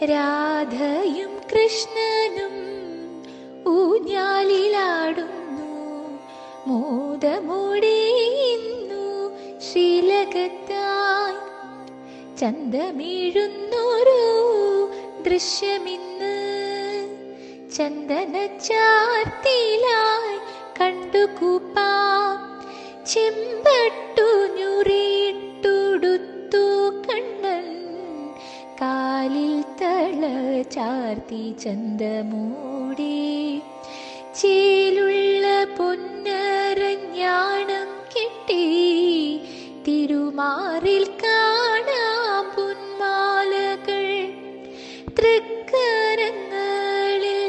രാധയും കൃഷ്ണനും ഊഞ്ഞാലിലാടുന്നു, മോദമോടെയുന്നു ശ്രീലകത്തായി. ചന്തമീഴുന്നൊരു ദൃശ്യമിന്ന് ചന്ദനച്ചാർത്തിലായി കണ്ടുകൂപ്പാം. ചെമ്പട്ടു ഞുറിയിട്ടുടുത്തു കണ്ണൻ, കാലിൽ തള ചാർത്തി ചന്തമൂടി. ചേലുള്ള പൊന്നരഞ്ഞാണം കെട്ടി, തിരുമാറിൽ കാണാം പൊന്മാലകൾ. തൃക്കരങ്ങളിൽ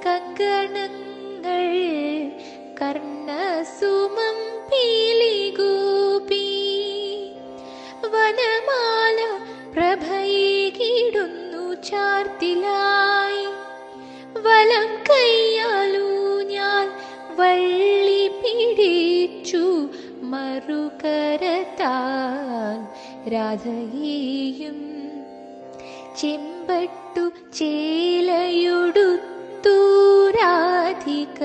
കങ്കണങ്ങൾ, കർണസുമം പീലിഗോപി. വനമാല പ്രഭയേകിടുന്നു ചാർത്തിലായി. വലം കയ്യാലൂഞ്ഞാൽ വള്ളി പിടിച്ചു, മറുകരത്താൽ രാധയെയും. ചെമ്പട്ടു ചേലയുടുത്തു രാധിക,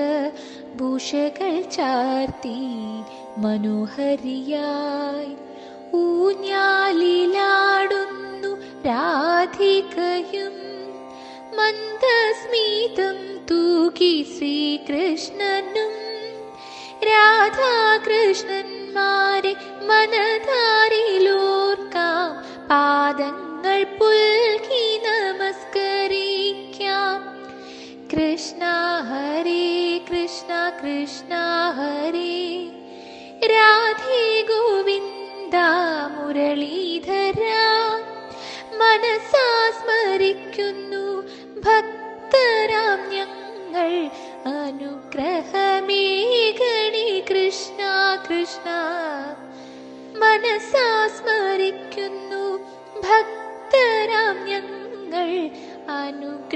ഭൂഷകൾ ചാർത്തി മനോഹരിയായി. ഊഞ്ഞാലിലാടുന്നു രാധികയും, മന്ദസ്മിതം തൂകി ശ്രീകൃഷ്ണനും. രാധാകൃഷ്ണന്മാരെ മനതാരിലോർക്കാം, പാദങ്ങൾ പുൽകി നമസ്കരിക്കാം. കൃഷ്ണ ഹരേ കൃഷ്ണ കൃഷ്ണ ഹരേ, രാധേ ഗോവിന്ദ മുരളീധര. മനസാ സ്മരിക്കുന്നു ഭക്തരാം ഞങ്ങൾ, അനുഗ്രഹമേകണേ കൃഷ്ണ കൃഷ്ണ. മനസാ സ്മരിക്കുന്നു ഭക്തരാം ഞങ്ങൾ, അനുഗ്രഹമേകണേ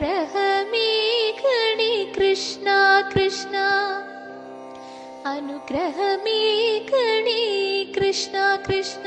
കൃഷ്ണ കൃഷ്ണ. അനുഗ്രഹമേകണേ കൃഷ്ണ കൃഷ്ണ.